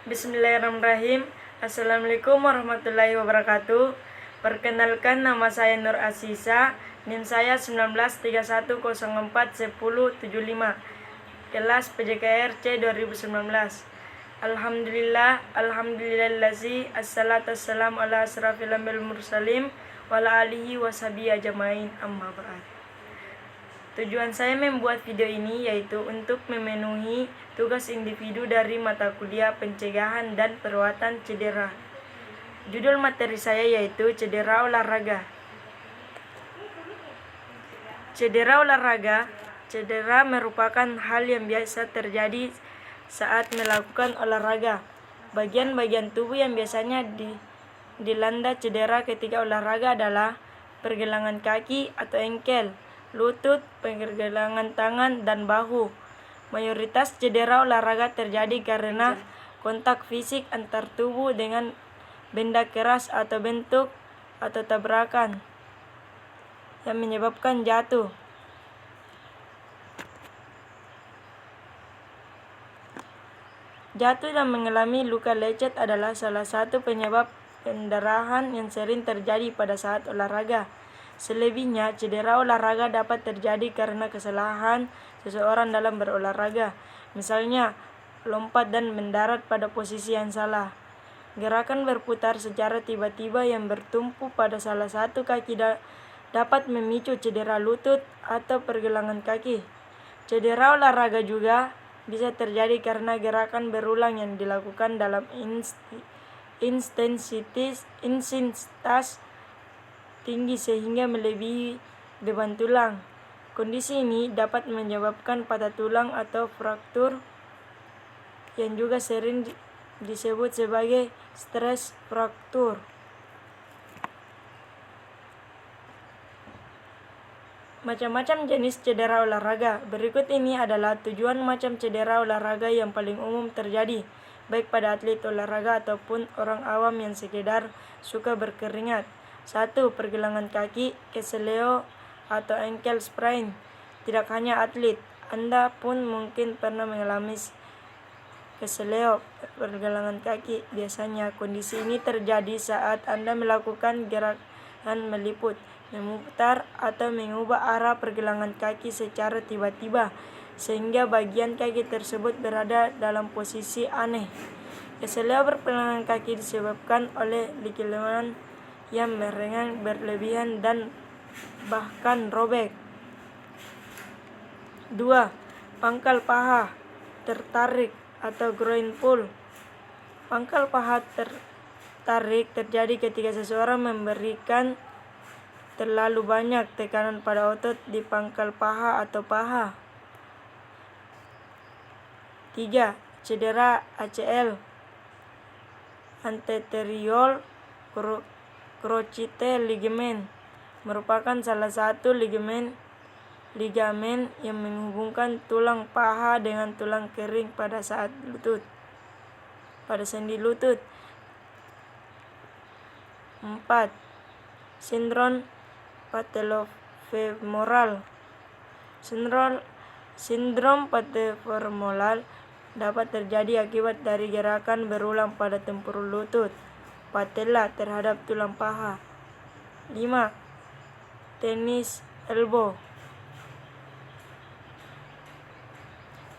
Bismillahirrahmanirrahim. Assalamualaikum warahmatullahi wabarakatuh. Perkenalkan, nama saya Nur Asisa. NIM saya 1931041075. Kelas PJKR C 2019. Alhamdulillahillazi assalatu wassalamu ala asrafil anbiya'il mursalin wa ala alihi washabihi ajmain, amma ba'd. Tujuan saya membuat video ini yaitu untuk memenuhi tugas individu dari mata kuliah pencegahan dan perawatan cedera. Judul materi saya yaitu cedera olahraga. Cedera olahraga. Cedera merupakan hal yang biasa terjadi saat melakukan olahraga. Bagian-bagian tubuh yang biasanya dilanda cedera ketika olahraga adalah pergelangan kaki atau engkel, lutut, pergelangan tangan, dan bahu. Mayoritas cedera olahraga terjadi karena kontak fisik antar tubuh dengan benda keras atau bentuk atau tabrakan yang menyebabkan jatuh. Jatuh dan mengalami luka lecet adalah salah satu penyebab pendarahan yang sering terjadi pada saat olahraga. Selebihnya, cedera olahraga dapat terjadi karena kesalahan seseorang dalam berolahraga. Misalnya, lompat dan mendarat pada posisi yang salah. Gerakan berputar secara tiba-tiba yang bertumpu pada salah satu kaki dapat memicu cedera lutut atau pergelangan kaki. Cedera olahraga juga bisa terjadi karena gerakan berulang yang dilakukan dalam intensitas tinggi sehingga melebihi beban tulang. Kondisi ini dapat menyebabkan patah tulang atau fraktur yang juga sering disebut sebagai stress fracture. Macam-macam jenis cedera olahraga. Berikut ini adalah tujuan macam cedera olahraga yang paling umum terjadi, baik pada atlet olahraga ataupun orang awam yang sekedar suka berkeringat. 1. Pergelangan kaki, keseleo atau ankle sprain. Tidak hanya atlet, Anda pun mungkin pernah mengalami keseleo pergelangan kaki. Biasanya kondisi ini terjadi saat Anda melakukan gerakan meliput, memutar, atau mengubah arah pergelangan kaki secara tiba-tiba, sehingga bagian kaki tersebut berada dalam posisi aneh. Keseleo pergelangan kaki disebabkan oleh ligamen yang merenggang berlebihan dan bahkan robek. 2. Pangkal paha tertarik atau groin pull. Pangkal paha tertarik terjadi ketika seseorang memberikan terlalu banyak tekanan pada otot di pangkal paha atau paha. 3. Cedera ACL, anterior cruciate ligament, merupakan salah satu ligamen yang menghubungkan tulang paha dengan tulang kering pada sendi lutut. 4. Sindrom patellofemoral. Sindrom patellofemoral dapat terjadi akibat dari gerakan berulang pada tempurung lutut patella terhadap tulang paha. 5. Tennis elbow.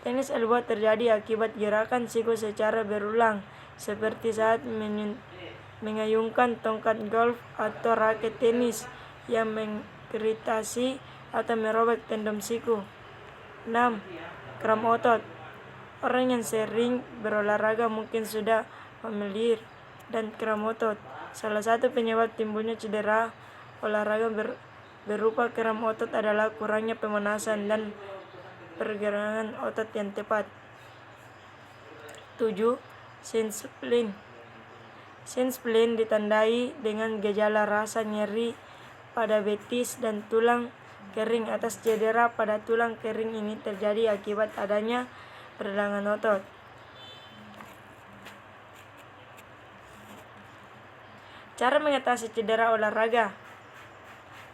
Tennis elbow terjadi akibat gerakan siku secara berulang, seperti saat mengayunkan tongkat golf atau raket tenis yang mengiritasi atau merobek tendon siku. 6. Kram otot. Orang yang sering berolahraga mungkin sudah familiar dan kram otot. Salah satu penyebab timbulnya cedera olahraga berupa kram otot adalah kurangnya pemanasan dan pergerakan otot yang tepat. 7. Shin splint. Shin splint ditandai dengan gejala rasa nyeri pada betis dan tulang kering atas. Cedera pada tulang kering ini terjadi akibat adanya peradangan otot. Cara mengatasi cedera olahraga.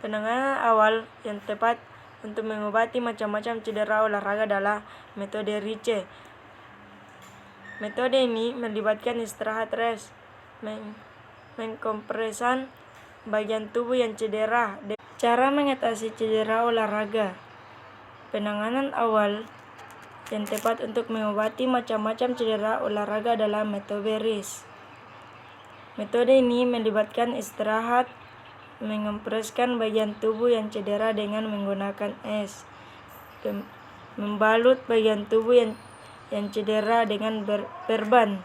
Penanganan awal yang tepat untuk mengobati macam-macam cedera olahraga adalah metode RICE. Metode ini melibatkan istirahat rest, mengkompresan bagian tubuh yang cedera. Cara mengatasi cedera olahraga. Penanganan awal yang tepat untuk mengobati macam-macam cedera olahraga adalah metode RIS. Metode ini melibatkan istirahat, mengompreskan bagian tubuh yang cedera dengan menggunakan es, membalut bagian tubuh yang cedera dengan perban,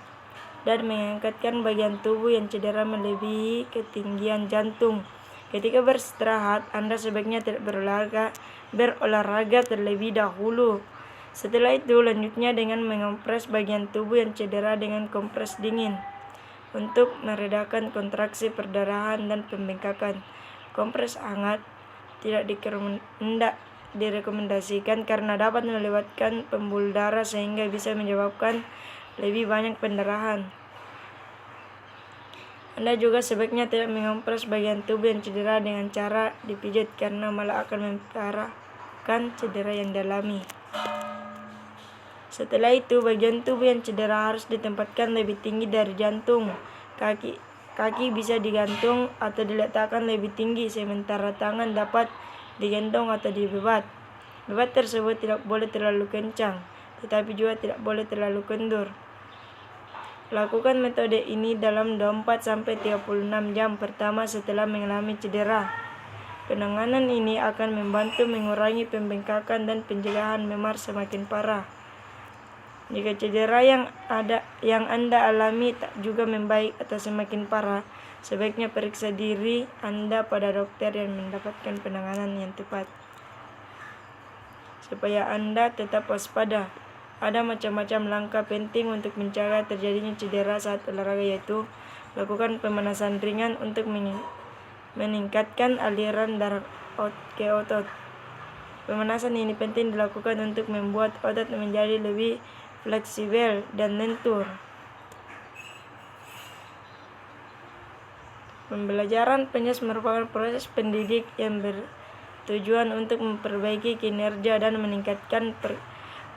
dan mengangkatkan bagian tubuh yang cedera melebihi ketinggian jantung. Ketika beristirahat, Anda sebaiknya tidak berolahraga terlebih dahulu. Setelah itu, lanjutnya dengan mengompres bagian tubuh yang cedera dengan kompres dingin untuk meredakan kontraksi perdarahan dan pembengkakan. Kompres hangat tidak direkomendasikan karena dapat melewatkan pembuluh darah sehingga bisa menyebabkan lebih banyak pendarahan. Anda juga sebaiknya tidak mengompres bagian tubuh yang cedera dengan cara dipijat karena malah akan memparahkan cedera yang dialami. Setelah itu, bagian tubuh yang cedera harus ditempatkan lebih tinggi dari jantung. Kaki bisa digantung atau diletakkan lebih tinggi, sementara tangan dapat digendong atau dibebat. Bebat tersebut tidak boleh terlalu kencang, tetapi juga tidak boleh terlalu kendur. Lakukan metode ini dalam 24-36 jam pertama setelah mengalami cedera. Penanganan ini akan membantu mengurangi pembengkakan dan pencegahan memar semakin parah. Jika cedera yang Anda alami tak juga membaik atau semakin parah, sebaiknya periksa diri Anda pada dokter yang mendapatkan penanganan yang tepat. Supaya Anda tetap waspada, ada macam-macam langkah penting untuk mencegah terjadinya cedera saat olahraga, yaitu lakukan pemanasan ringan untuk meningkatkan aliran darah ke otot. Pemanasan ini penting dilakukan untuk membuat otot menjadi lebih fleksibel dan lentur. Pembelajaran penyes merupakan proses pendidik yang bertujuan untuk memperbaiki kinerja dan meningkatkan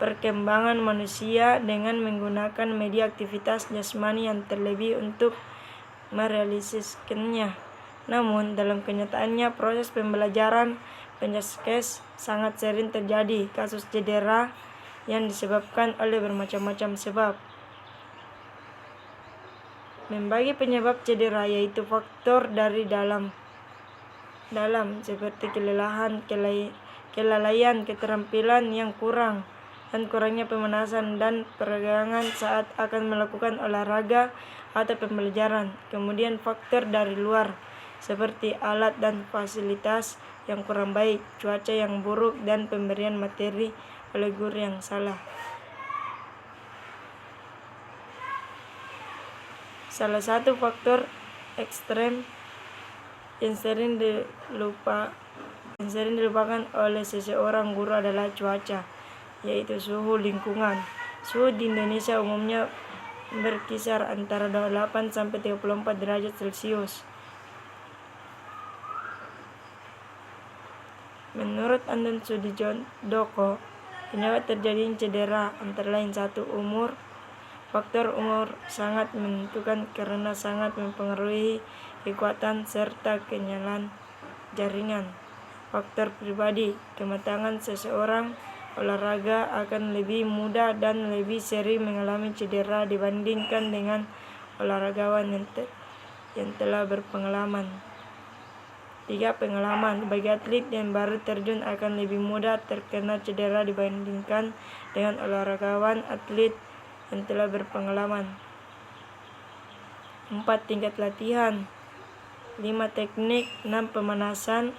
perkembangan manusia dengan menggunakan media aktivitas jasmani yang terlebih untuk merealisasikannya. Namun, dalam kenyataannya proses pembelajaran penyes sangat sering terjadi kasus cedera yang disebabkan oleh bermacam-macam sebab. Membagi penyebab cedera yaitu faktor dari dalam seperti kelelahan, kelalaian, keterampilan yang kurang, dan kurangnya pemanasan dan peregangan saat akan melakukan olahraga atau pembelajaran. Kemudian faktor dari luar seperti alat dan fasilitas yang kurang baik, cuaca yang buruk, dan pemberian materi oleh guru yang salah. Salah satu faktor ekstrem yang sering dilupakan oleh seseorang guru adalah cuaca, yaitu suhu lingkungan. Suhu di Indonesia umumnya berkisar antara 28-34 derajat Celcius. Menurut Anton Sudijodoko, penyebab terjadinya cedera antara lain 1. Umur. Faktor umur sangat menentukan karena sangat mempengaruhi kekuatan serta kenyalan jaringan. Faktor pribadi. Kematangan seseorang olahraga akan lebih mudah dan lebih sering mengalami cedera dibandingkan dengan olahragawan yang telah berpengalaman. 3. Pengalaman. Bagi atlet yang baru terjun akan lebih mudah terkena cedera dibandingkan dengan olahragawan atlet yang telah berpengalaman. 4. Tingkat latihan. 5. Teknik. 6. Pemanasan.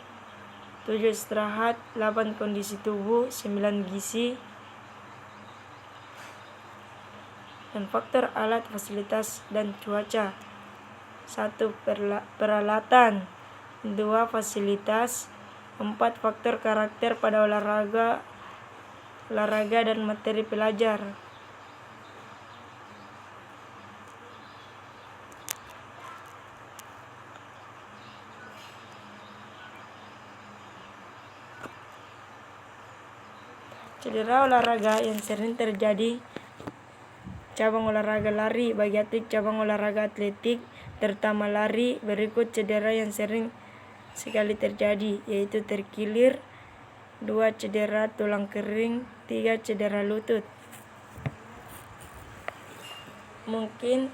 7. Istirahat. 8. Kondisi tubuh. 9. Gizi. Dan faktor alat, fasilitas, dan cuaca. 1. Peralatan. 2. Fasilitas. 4. Faktor karakter pada olahraga dan materi pelajar. Cedera olahraga yang sering terjadi cabang olahraga lari. Bagi atlet cabang olahraga atletik, terutama lari, berikut cedera yang sering sekali terjadi, yaitu terkilir, 2 cedera tulang kering, 3 cedera lutut. Mungkin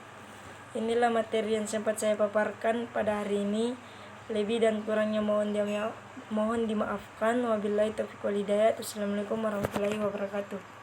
inilah materi yang sempat saya paparkan pada hari ini. Lebih dan kurangnya mohon dimaafkan. Wabillahi taufiq wal hidayah. Assalamualaikum warahmatullahi wabarakatuh.